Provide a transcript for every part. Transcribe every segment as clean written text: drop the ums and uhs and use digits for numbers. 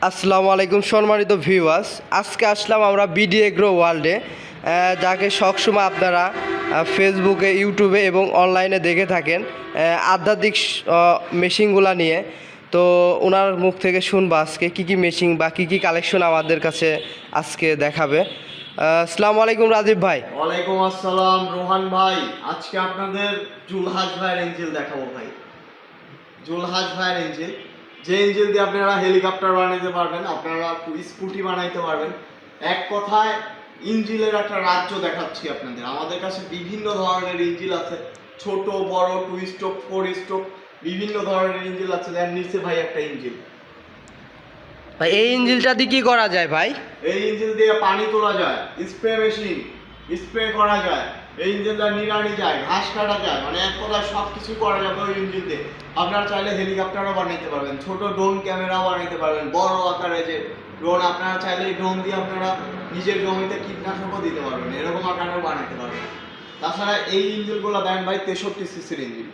আসসালামু আলাইকুম সম্মানিত ভিউয়ার্স, আজকে আসলাম আমরা বিডি এগ্রো ওয়ার্ল্ডে, যাকে সবসময় আপনারা ফেসবুকে, ইউটিউবে এবং অনলাইনে দেখে থাকেন আধ্যাত্মিক মেশিনগুলো নিয়ে। তো ওনার মুখ থেকে শুনবো আজকে কী কী মেশিন বা কী কী কালেকশন আমাদের কাছে আজকে দেখাবে। আসসালামু আলাইকুম রাজীব ভাই। ওয়ালাইকুম আসসালাম রোহান ভাই। আজকে আপনাদের জুলহাজ ভাইয়ের ইঞ্জিল দেখাবো ভাই। জুলহাজ ভাইয়ের ইঞ্জিল, যে ইঞ্জিল দিয়ে আপনারা হেলিকপ্টার বানাইতে পারবেন, আপনারা স্কুটি বানাইতে পারবেন। এক কথায় ইঞ্জিলের একটা রাজ্য দেখাচ্ছি আপনাদের। আমাদের কাছে বিভিন্ন ধরনের ইঞ্জিল আছে, ছোট বড়, 2 স্ট্রোক 4 স্ট্রোক বিভিন্ন ধরনের ইঞ্জিল আছে। এর নিচে ভাই একটা ইঞ্জিল। ভাই এই ইঞ্জিলটা দিয়ে কী করা যায় ভাই? এই ইঞ্জিল দিয়ে পানি তোলা যায়, স্প্রে মেশিন স্প্রে করা যায়, এই ইঞ্জিনটা নিড়ানি যায়, ঘাস কাটা যায়, মানে এক কথায় সব কিছু করা যাবে ওই ইঞ্জিন দিয়ে। আপনারা চাইলে হেলিকপ্টারও বানাইতে পারবেন, ছোট ড্রোন ক্যামেরাও বানাইতে পারবেন, বড় আকারে যে ড্রোন আপনারা চাইলে এই ড্রোন দিয়ে আপনারা নিজের জমিতে কীটনাশকও দিতে পারবেন, এরকম আকারেও বানাইতে পারবেন। তাছাড়া এই ইঞ্জিনগুলো দেন ভাই 63 সিসির ইঞ্জিন।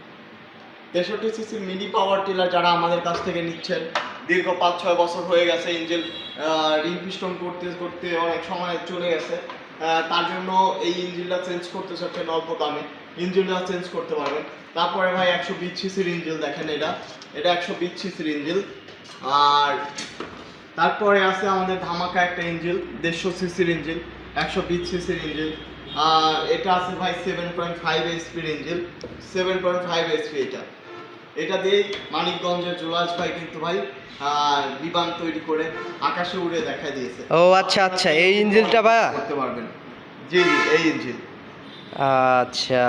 63 সিসির মিনি পাওয়ার টিলার যারা আমাদের কাছ থেকে নিচ্ছেন, দীর্ঘ 5-6 বছর হয়ে গেছে ইঞ্জিন রিং পিস্টন করতে করতে অনেক সময় চলে গেছে, তার জন্য এই ইঞ্জিনটা চেঞ্জ করতে চাচ্ছেন অল্প দামে, ইঞ্জিনটা চেঞ্জ করতে পারবেন। তারপরে ভাই 120 সিসির ইঞ্জিন দেখেন, এটা 120 সিসির ইঞ্জিন। আর তারপরে আছে আমাদের ধামাকা একটা ইঞ্জিন 150 সিসির ইঞ্জিন, 120 সিসির ইঞ্জিন। এটা আছে ভাই 7.5 এইচপির ইঞ্জিন, 7.5 এইচপি। এটা দিয়েই মানিকগঞ্জের জুলহাজ ভাই কিন্তু ভাই বিমান তৈরি করে আকাশে উড়ে দেখা দিয়েছে। ও আচ্ছা আচ্ছা, এই ইঞ্জিনটা ভাই করতে পারবেন। জি এই ইঞ্জিন, আচ্ছা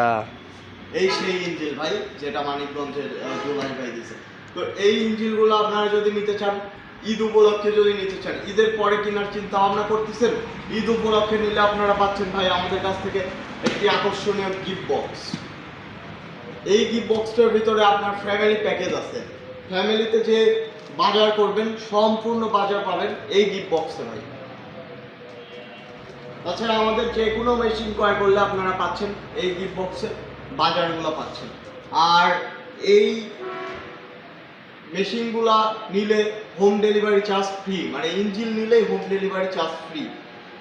এই সেই ইঞ্জিন ভাই যেটা মানিকগঞ্জের জুলহাজ ভাই দিয়েছে। তো এই ইঞ্জিনগুলো আপনারা যদি নিতে চান, ঈদ উপলক্ষে যদি নিতে চান, ঈদের পরে কেনার চিন্তা ভাবনা করতেছেন, ঈদ উপলক্ষে নিলে আপনারা পাচ্ছেন ভাই আমাদের কাছ থেকে একটি আকর্ষণীয় গিফট বক্স। এই গিফট বক্সটার ভিতরে আপনার ফ্যামিলি প্যাকেজ আছে, ফ্যামিলিতে যে বাজার করবেন সম্পূর্ণ বাজার পাবেন এই গিফট বক্সে ভাই। তাছাড়া আমাদের যে কোনো মেশিন ক্রয় করলে আপনারা পাচ্ছেন এই গিফট বক্সে বাজারগুলো পাচ্ছেন। আর এই মেশিনগুলা নিলে হোম ডেলিভারি চার্জ ফ্রি, মানে ইঞ্জিন নিলেই হোম ডেলিভারি চার্জ ফ্রি,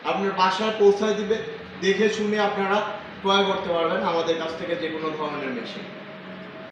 আপনার বাসায় পৌঁছায় দিবে। দেখে শুনে আপনারা ক্রয় করতে পারবেন আমাদের কাছ থেকে যে কোনো ধরনের মেশিন।